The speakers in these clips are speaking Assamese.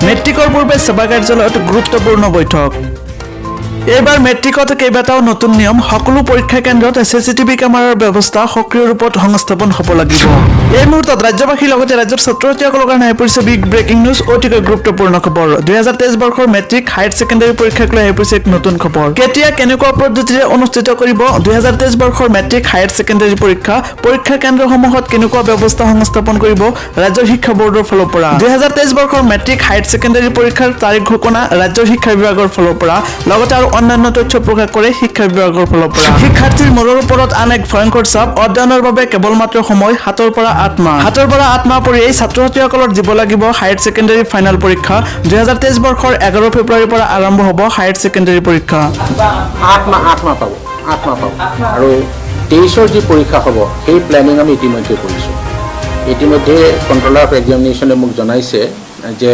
মেট্ৰিকৰ পূৰ্বে সেৱা কাৰ্যালয়ত গুৰুত্বপূৰ্ণ বৈঠক এইবাৰ মেট্ৰিকত কেইবাটাও নতুন নিয়ম সকলো পৰীক্ষা কেন্দ্ৰত সিসিটিভি কেমেৰাৰ ব্যৱস্থা সক্ৰিয় ৰূপত সংস্থাপন হ'ব লাগিব এই মুহূৰ্তত ৰাজ্যবাসীৰ লগতে ৰাজ্যৰ ছাত্ৰ-ছাত্ৰীসকলৰ কাৰণে আহি পৰিছে বিগ ব্ৰেকিং নিউজ অতিকৈ গুৰুত্বপূৰ্ণ খবৰ 2023 বৰ্ষৰ মেট্ৰিক হায়াৰ সেকেন্ডাৰী পৰীক্ষাক লৈ আহি পৰিছে এক নতুন খবৰ কেতিয়া কেনেকুৱা পদ্ধতিৰে অনুষ্ঠিত কৰিব 2023 বৰ্ষৰ মেট্ৰিক হায়াৰ সেকেন্ডাৰী পৰীক্ষা কেন্দ্ৰসমূহত কেনেকুৱা ব্যৱস্থা সংস্থাপন কৰিব ৰাজ্যৰ শিক্ষা বৰ্ডৰ ফালৰ পৰা 2023 বৰ্ষৰ মেট্ৰিক হায়াৰ সেকেন্ডাৰী পৰীক্ষাৰ তাৰিখ ঘোষণা ৰাজ্যৰ শিক্ষা বিভাগৰ ফালৰ পৰা লগতে আৰু অন্যান্য তথ্য প্ৰকাশ কৰে শিক্ষা বিভাগৰ ফালৰ পৰা শিক্ষাৰ্থীৰ মূৰৰ ওপৰত আন এক ভয়ংকৰ চাপ অধ্যয়নৰ বাবে কেৱল মাত্ৰ সময় হাতৰ পৰা আত্মা পৰি এই ছাত্ৰ-ছাত্ৰীসকলৰ দিব লাগিব হায়াৰ সেকেন্ডাৰী ফাইনেল পৰীক্ষা 2023 বৰ্ষৰ 11 ফেব্ৰুৱাৰীৰ পৰা আৰম্ভ হ'ব হায়াৰ সেকেন্ডাৰী পৰীক্ষা আত্মা পাব আৰু 23ৰ যি পৰীক্ষা হ'ব সেই প্লেনিং আমি ইতিমধ্যে কৰিছোঁ ইতিমধ্যে কন্ট্ৰলাৰ অফ এক্সামিনেশ্যনে মোক জনাইছে যে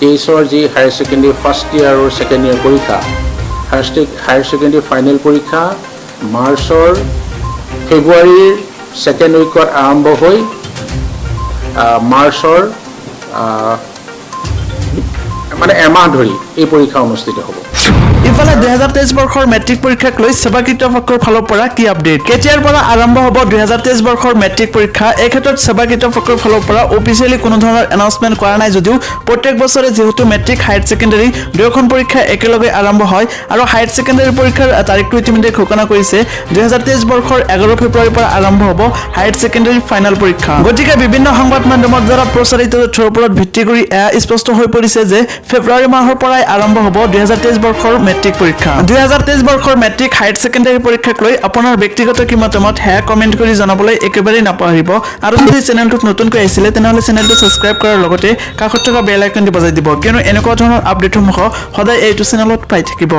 23ৰ যি হায়াৰ সেকেন্ডাৰী ফাৰ্ষ্ট ইয়াৰ আৰু ছেকেণ্ড ইয়াৰ পৰীক্ষা হায়াৰ সেকেন্ডাৰী ফাইনেল পৰীক্ষা মাৰ্চৰ ফেব্ৰুৱাৰীৰ ছেকেণ্ড উইকত আৰম্ভ হৈ মাৰ্চৰ মানে এমাহ ধৰি এই পৰীক্ষা অনুষ্ঠিত হ'ব ইফালে 2023 বৰ্ষৰ মেট্ৰিক পৰীক্ষাক লৈ সেৱা কৰ্তৃপক্ষৰ ফালৰ পৰা কি আপডেট কেতিয়াৰ পৰা আৰম্ভ হ'ব 2023 বৰ্ষৰ মেট্ৰিক পৰীক্ষা এই ক্ষেত্ৰত সেৱা কৰ্তৃপক্ষৰ ফালৰ পৰা অফিচিয়েলি কোনো ধৰণৰ এনাউন্সমেন্ট কৰা নাই যদিও প্ৰত্যেক বছৰে যেহেতু মেট্ৰিক হায়াৰ সেকেন্ডাৰী দুয়োখন পৰীক্ষা একেলগে আৰম্ভ হয় আৰু হায়াৰ সেকেন্ডাৰী পৰীক্ষাৰ তাৰিখটো ইতিমধ্যে ঘোষণা কৰিছে 2023 বৰ্ষৰ 11 ফেব্ৰুৱাৰীৰ পৰা আৰম্ভ হ'ব হায়াৰ সেকেন্ডাৰী ফাইনেল পৰীক্ষা গতিকে বিভিন্ন সংবাদ মাধ্যমৰ দ্বাৰা প্ৰচাৰিত তথ্যৰ ওপৰত ভিত্তি কৰি স্পষ্ট হৈ পৰিছে যে ফেব্ৰুৱাৰী মাহৰ পৰাই আৰম্ভ হ'ব 2023 বৰ্ষৰ মেট্ৰিক পৰীক্ষা 2023 বৰ্ষৰ মেট্ৰিক হায়াৰ সেকেন্ডাৰী পৰীক্ষাক লৈ আপোনাৰ ব্যক্তিগত কি মতামত হেয়া কমেন্ট কৰি জনাবলৈ একেবাৰে নাপাহৰিব আৰু যদি চেনেলটোত নতুনকৈ আহিছিলে তেনেহলে চেনেলটো সাবস্ক্ৰাইব কৰাৰ লগতে কাষত থকা বেল আইকনটো বজাই দিব কিয়নো এনেকুৱা ধৰণৰ আপডেটসমূহ সদায় এইটো চেনেলত পাই থাকিব